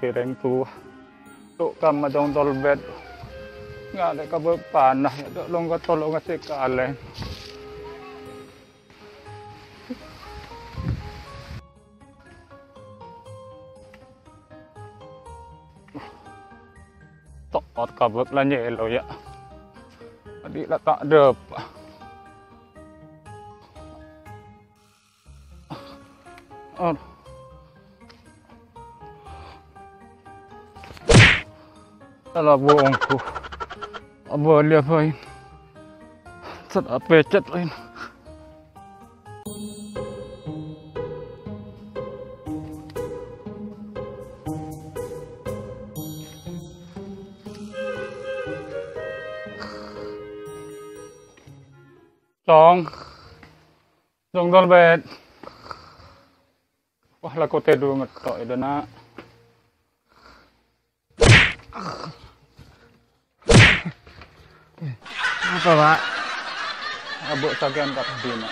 kireng tu tuk kam madong tolbet nggak ada kabar panah ya long ka tolong ngasih kalen tok ot kabut lanye lo ya adik lah tak dep oh salah bohongku apa dia lain set apa cat lain Song tolbet wah lah kote dulu ngetok itu nak apa pak? Abuk sakian kat dina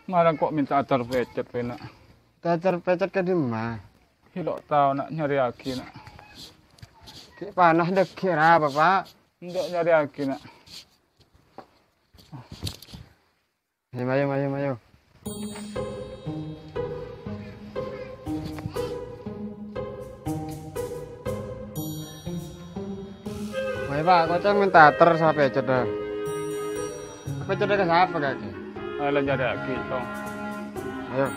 marang kok minta atar pecet nak Tatar pecet ke di mana? hilok tahu nak nyari aki nak Ki panah dek kira apa pak? ndak nyari aki nak Mayo. Mayo pak, kocok minta ter sampai pecet dah. Pecet ke siapa kaki? ala nyari aki tong Ayo.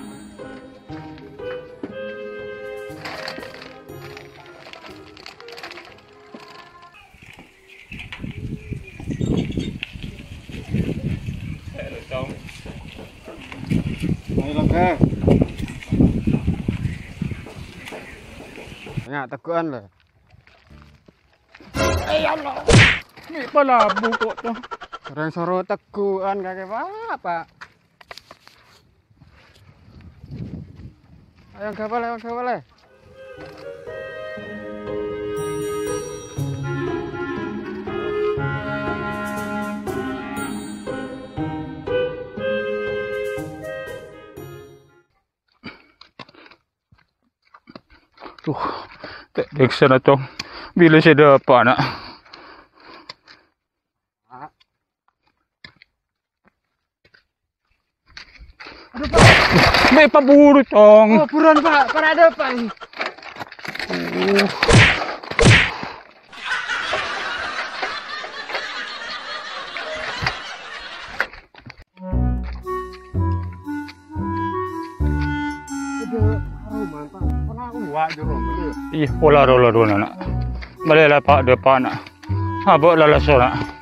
tong Ayo oke. Ya teguhan lah. ya Allah ni pala buku tu Orang suruh teguhan kakek pak. Ayo boleh. tuh tek sana tong bila saya dapat nak May paburo tong. Oh, buruan pak, parada pak ini. Ih, pola dulu nak. Balik lah pak depan nak. Habuk lah nak.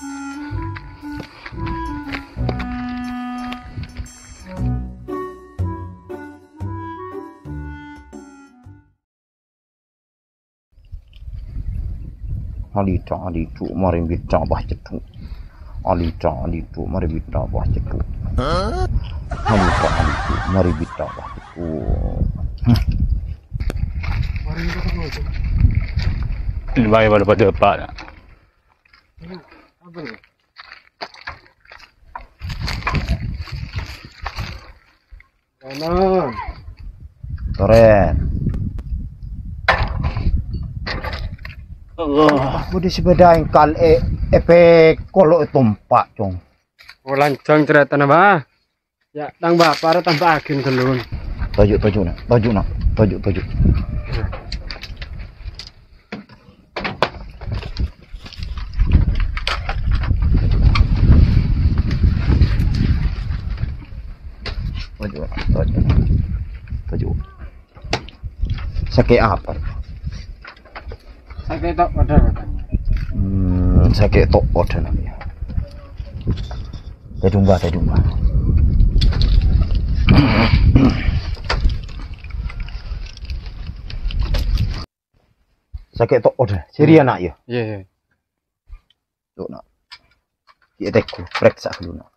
Alita mari bita bah cetuk. Alita mari bita bah cetuk. Alita mari bita bah cetuk. Ini baik pada depan nak. Apa ni? Kanan. Toren. Allah. Budi sepeda engkal efek kolok tumpak cong. Oh lancang cerita nama. Ya, tang bapak tambah agen gelun. Tajuk nak. Tajuk. Sakit apa? Sakit tak pada. Sakit tok pada namanya. Saya jumpa. Sakit tok pada. Serius nak ya? Iya. Tok nak. Dia tekku, periksa dulu nak.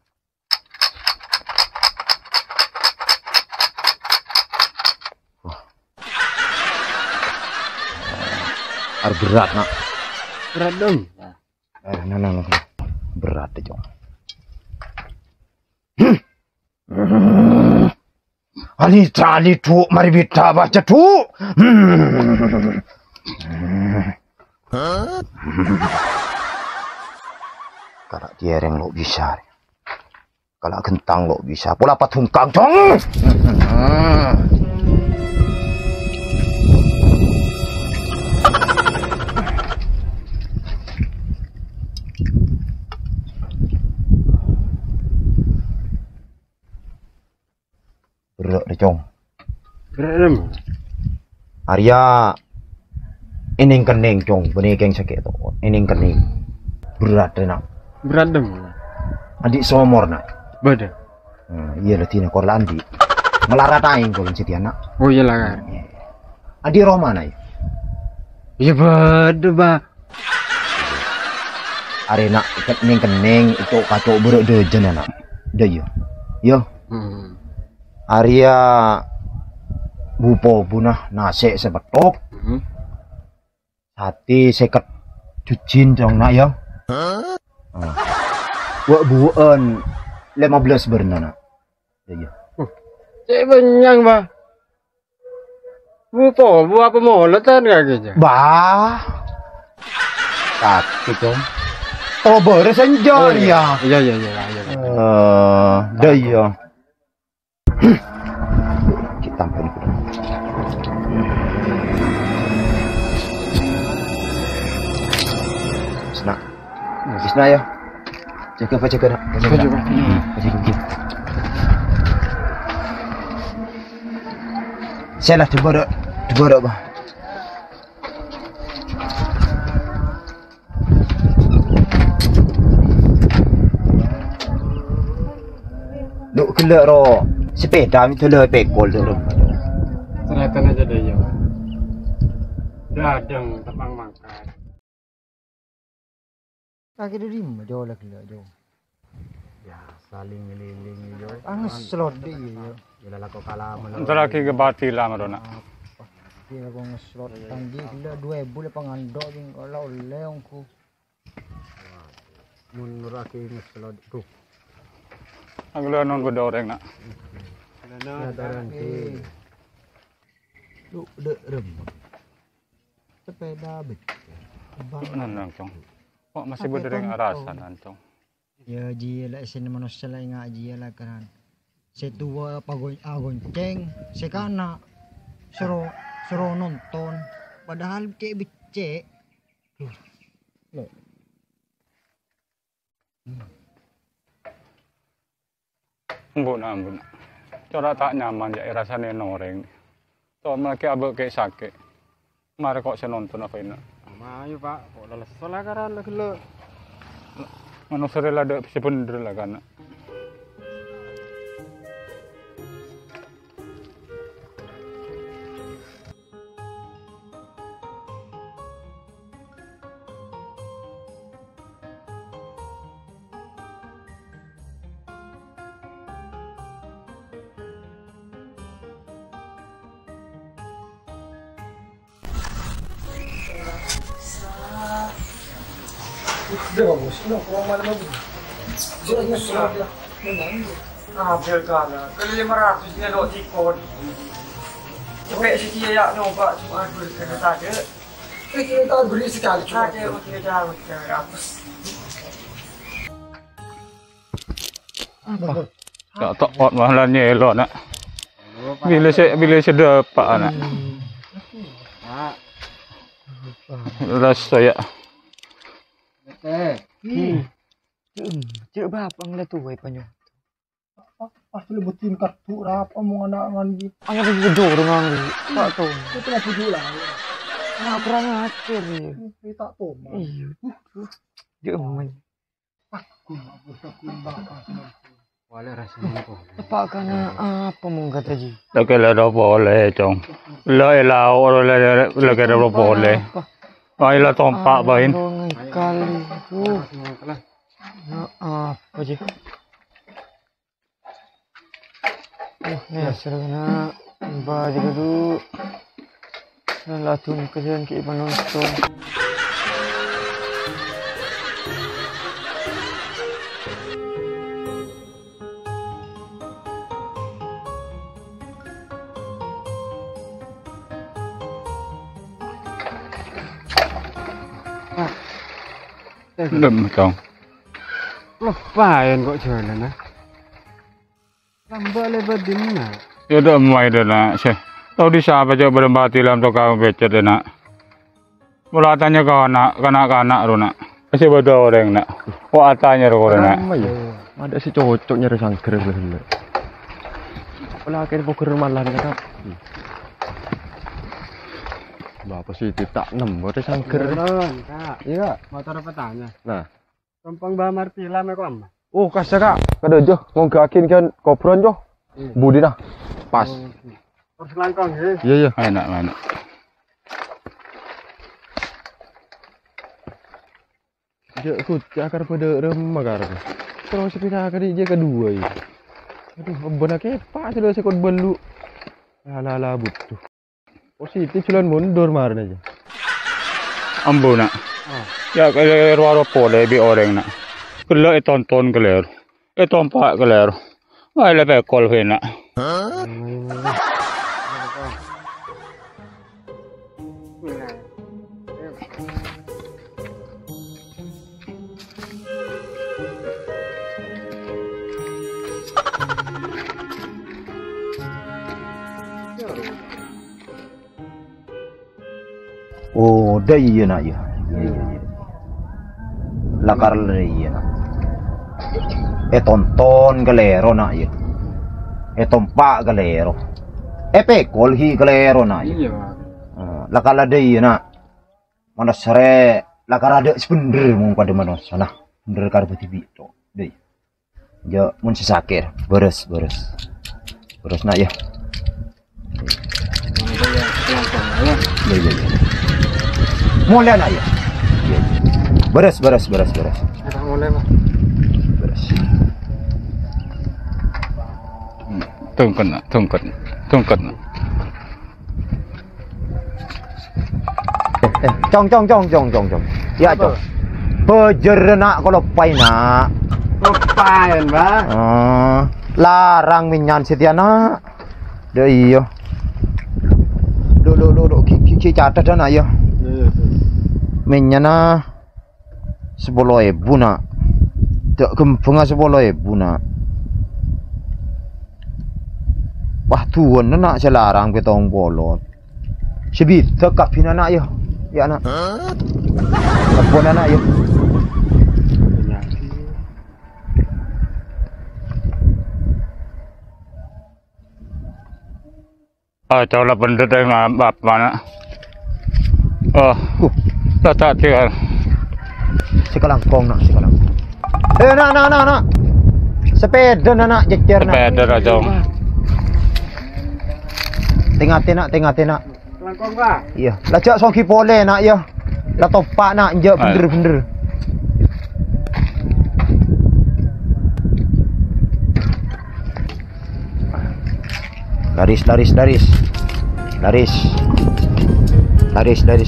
Berat nak. Berat dong. Nah. Berat deh, Jong. Alitra alitu maribita baca tu. Kalau dia yang lo bisa. Kalau kentang lo bisa. Pola patungkang dong. Berat deh cong. Berat dem. Arya ining kening cong, benih keng sakit tu. Ining kening. Berat deh nak. Berat dem. Adik somor nak. Beda. Iya lah tina kor landi. Melarat aing kau jadi anak. Oh iya lah kan. Adik Roma nak. Iya beda ba. Arena kening kening itu kacau berat deh jen anak. Dah yo. Yo. Arya bupo punah nasi sebetok. Hati seket cucin cong nak ya. Wak buan 15 bernana. Ya. Cek benyang ba. Bu apa moletan kagak. Bah. Kaki cong. Oh beres senja ya. Iya. Dah ya. Kita tampil dulu. Senang. Bisna ya. Jaga nak. Jaga. Saya lah dibodok bah. Duk kelak ro. Sepeda itu le pekol tu. Ternyata aja deh ya. Dadang tepang mangkat. Kaki dia lima jauh lah kelak jauh. Ya saling ngeliling yo. Angus slot dia yo. Bila lah kau kalah Antara lagi ke bati lah marona. Dia kau ngeslot tanggi kelak 2,000 pangandok jeng kalau leongku. Mun raki ngeslot tu. Aku lah non bedoreng nak. Lu dek remuk. Sepeda bet. Nang cong. Kok masih bedoreng arasan cong. Ya jia lah sini manusia lah ingat jia lah kan. Setua pagonceng, sekana suruh nonton. Padahal cek becek. Ampun. Cara tak nyaman ya rasanya noreng. Tuh mereka abek kayak sakit. Mari kok saya nonton apa ini? Ayo pak, kok leles salah karan lah kelak. Manusia rela ada sebener lah kan. Pilkada, kali 500 dia dok tikon. Sampai sekian ya nyoba cuma pilkada saja. Kita beri sekali cuma. Saja untuk jauh hapus. Tak pot mahalnya elok nak. Bila saya dapat nak. Rasa ya. Cek bapang lah tu wei panyo. Pasti lebutin kartu rap omong anak ngan gitu. Angkat lagi gedor dengan ni. Tak tahu. Itu lah tujuh lah. Nak kurang ajar ni. Tak tahu. Iya. Dia main. Aku bapak semua. Wala rasanya kok. Apa kana apa mong kata ji? Tak kira dah boleh cong. Lah orang lah kira dah boleh. Baiklah tompak bain. Kali. Apa ji? Ni serana baju tu. Latung kesian ke penonton. Đâm chồng. Lepain kok jalan ah. Lambat lebar dimana? Ya udah mulai dah nak. Tahu di siapa aja berembati dalam toko becet dah nak. Mula tanya kau nak, kanak-kanak tu nak. Masih berdua orang nak. Wah tanya orang nak. Ada si cocok nyari sangker lah. Kalau akhirnya poker malah kan. Bapak sih tak nemu ada sangker. Iya, motor petanya. Nah, gampang bamar pila mekom. Oh, kasih kak. Kada jo, mau gakin kan kopron jo. Budi dah. Pas. Terus langkong ya. Iya. Enak mana. Dia ikut akar pada remagar. Terus sepeda kali dia kedua ini. Aduh, benar kepak sudah sekot belu. Ala butuh. Positif cuman mundur kemarin aja. Ambo nak. Ya kalau ruara pole bi orang nak. Kalau tonton keler. Tompak keler. Wah lebih kol nak. Oh, dah iya nak ya. Iya. Lakar iya nak. Tonton galero nak ya. Tompak galero. Pekol hi galero nak ya. Iya. Lakar ada iya nak. Mana sere lakar ada sebener mung pada mana sana. Bener kar tibi tu. Deh. Jo mun sisakir beres nak ya. Iya. Mulai nak ya. Beres. Mulai Pak. Beres. Tungkut nak. Cong. Ya cong. Pejer nak kalau pai nak. Lepain Pak. Larang minyan setiana. Dah iya. Lu ki catat dah nak ya. Minyan na 10.000 nak. Tak kempeng 10.000 nak. Wah tuan nak selarang ke tong bolot. Sebit tekap pina nak ya. Ya nak. Apa nak ya? Jauh lah benda dah ngabap mana. Tak tinggal. Sekelangkong nak. Nak. Sepeda nak jejer nak. Sepeda aja. Tengah nak. Langkong Pak. Iya. Lajak soki pole nak ya. La topak nak je bener. Laris.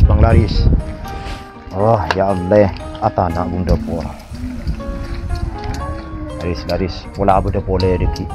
Bang laris. Oh ya Allah, atana bung dapur. Laris. Pula abu dapur lagi.